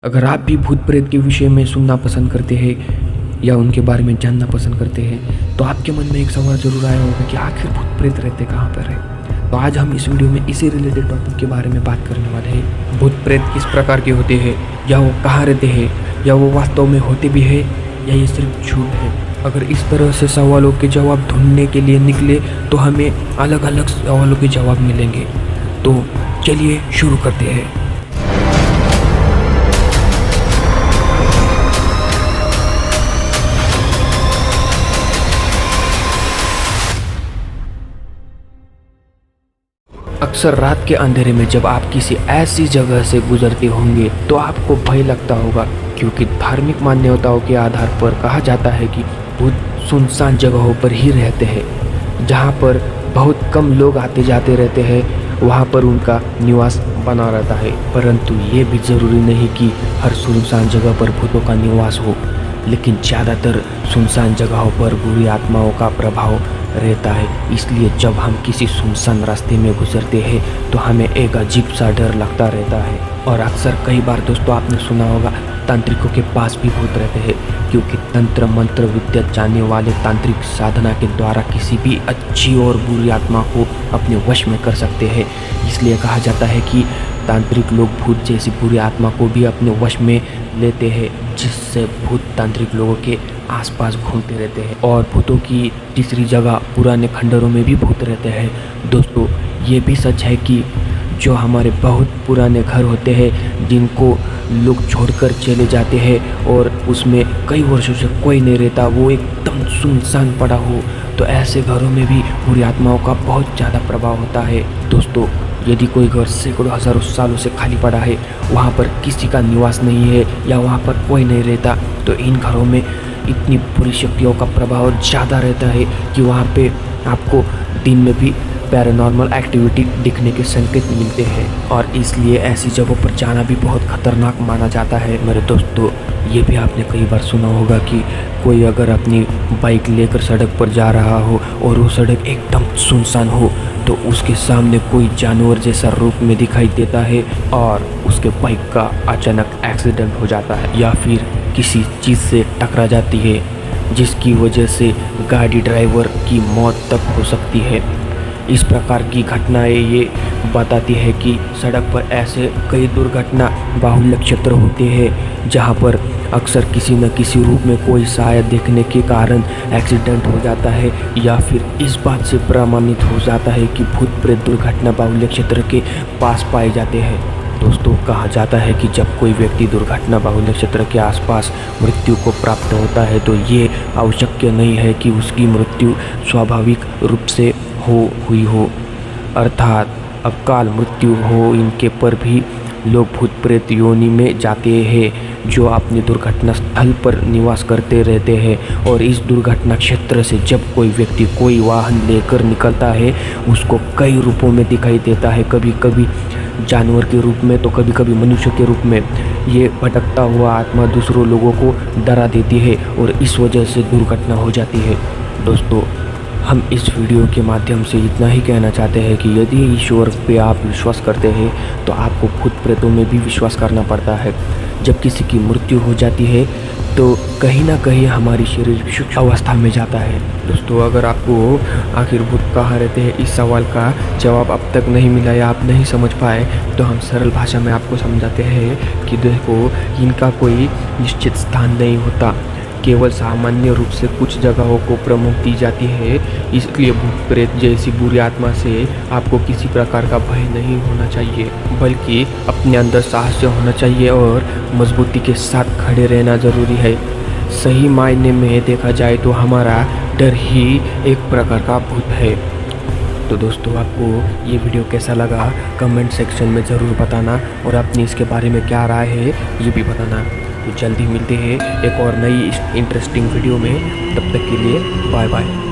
अगर आप भी भूत प्रेत के विषय में सुनना पसंद करते हैं या उनके बारे में जानना पसंद करते हैं तो आपके मन में एक सवाल जरूर आया होगा कि आखिर भूत प्रेत रहते कहाँ पर है। तो आज हम इस वीडियो में इसी रिलेटेड टॉपिक के बारे में बात करने वाले हैं। भूत प्रेत किस प्रकार के होते हैं, या वो कहाँ रहते हैं, या वो वास्तव में होते भी है या ये सिर्फ झूठ है। अगर इस तरह से सवालों के जवाब ढूंढने के लिए निकले तो हमें अलग अलग सवालों के जवाब मिलेंगे। तो चलिए शुरू करते हैं। अक्सर रात के अंधेरे में जब आप किसी ऐसी जगह से गुजरते होंगे तो आपको भय लगता होगा, क्योंकि धार्मिक मान्यताओं के आधार पर कहा जाता है कि भूत सुनसान जगहों पर ही रहते हैं। जहाँ पर बहुत कम लोग आते जाते रहते हैं वहाँ पर उनका निवास बना रहता है। परंतु ये भी ज़रूरी नहीं कि हर सुनसान जगह पर भूतों का निवास हो, लेकिन ज़्यादातर सुनसान जगहों पर बुरी आत्माओं का प्रभाव रहता है। इसलिए जब हम किसी सुनसान रास्ते में गुजरते हैं तो हमें एक अजीब सा डर लगता रहता है। और अक्सर कई बार दोस्तों आपने सुना होगा तांत्रिकों के पास भी भूत रहते हैं, क्योंकि तंत्र मंत्र विद्या जानने वाले तांत्रिक साधना के द्वारा किसी भी अच्छी और बुरी आत्मा को अपने वश में कर सकते हैं। इसलिए कहा जाता है कि तांत्रिक लोग भूत जैसी बुरी आत्मा को भी अपने वश में लेते हैं, जिससे भूत तांत्रिक लोगों के आसपास घूमते रहते हैं। और भूतों की तीसरी जगह पुराने खंडरों में भी भूत रहते हैं। दोस्तों ये भी सच है कि जो हमारे बहुत पुराने घर होते हैं जिनको लोग छोड़कर चले जाते हैं और उसमें कई वर्षों से कोई नहीं रहता, वो एकदम सुनसान पड़ा हो, तो ऐसे घरों में भी बुरी आत्माओं का बहुत ज़्यादा प्रभाव होता है। दोस्तों यदि कोई घर सैकड़ों हज़ारों सालों से खाली पड़ा है, वहाँ पर किसी का निवास नहीं है या वहाँ पर कोई नहीं रहता, तो इन घरों में इतनी बुरी शक्तियों का प्रभाव ज़्यादा रहता है कि वहाँ पे आपको दिन में भी पैरानॉर्मल एक्टिविटी दिखने के संकेत मिलते हैं। और इसलिए ऐसी जगहों पर जाना भी बहुत खतरनाक माना जाता है। मेरे दोस्तों ये भी आपने कई बार सुना होगा कि कोई अगर अपनी बाइक लेकर सड़क पर जा रहा हो और वो सड़क एकदम सुनसान हो तो उसके सामने कोई जानवर जैसा रूप में दिखाई देता है और उसके बाइक का अचानक एक्सीडेंट हो जाता है, या फिर किसी चीज़ से टकरा जाती है जिसकी वजह से गाड़ी ड्राइवर की मौत तक हो सकती है। इस प्रकार की घटनाएं ये बताती है कि सड़क पर ऐसे कई दुर्घटना बाहुल्य क्षेत्र होते हैं जहां पर अक्सर किसी न किसी रूप में कोई शायद देखने के कारण एक्सीडेंट हो जाता है, या फिर इस बात से प्रमाणित हो जाता है कि भूत प्रेत दुर्घटना बाहुल्य क्षेत्र के पास पाए जाते हैं। दोस्तों कहा जाता है कि जब कोई व्यक्ति दुर्घटना बाहुल्य क्षेत्र के आसपास मृत्यु को प्राप्त होता है तो ये आवश्यक नहीं है कि उसकी मृत्यु स्वाभाविक रूप से हुई हो, अर्थात अकाल मृत्यु हो। इनके पर भी लोग भूत प्रेत योनि में जाते हैं जो अपनी दुर्घटना स्थल पर निवास करते रहते हैं। और इस दुर्घटना क्षेत्र से जब कोई व्यक्ति कोई वाहन लेकर निकलता है उसको कई रूपों में दिखाई देता है, कभी कभी जानवर के रूप में तो कभी कभी मनुष्य के रूप में। ये भटकता हुआ आत्मा दूसरों लोगों को डरा देती है और इस वजह से दुर्घटना हो जाती है। दोस्तों हम इस वीडियो के माध्यम से इतना ही कहना चाहते हैं कि यदि ईश्वर पे आप विश्वास करते हैं तो आपको भूत प्रेतों में भी विश्वास करना पड़ता है। जब किसी की मृत्यु हो जाती है तो कहीं ना कहीं हमारी शरीर विशुद्ध अवस्था में जाता है। दोस्तों अगर आपको आखिर भूत कहाँ रहते हैं इस सवाल का जवाब अब तक नहीं मिला या आप नहीं समझ पाए तो हम सरल भाषा में आपको समझाते हैं कि देखो इनका कोई निश्चित स्थान नहीं होता, केवल सामान्य रूप से कुछ जगहों को प्रमुख दी जाती है। इसलिए भूत प्रेत जैसी बुरी आत्मा से आपको किसी प्रकार का भय नहीं होना चाहिए, बल्कि अपने अंदर साहस होना चाहिए और मजबूती के साथ खड़े रहना ज़रूरी है। सही मायने में देखा जाए तो हमारा डर ही एक प्रकार का भूत है। तो दोस्तों आपको ये वीडियो कैसा लगा कमेंट सेक्शन में ज़रूर बताना, और अपनी इसके बारे में क्या राय है ये भी बताना। तो जल्दी मिलते हैं एक और नई इंटरेस्टिंग वीडियो में, तब तक के लिए बाय बाय।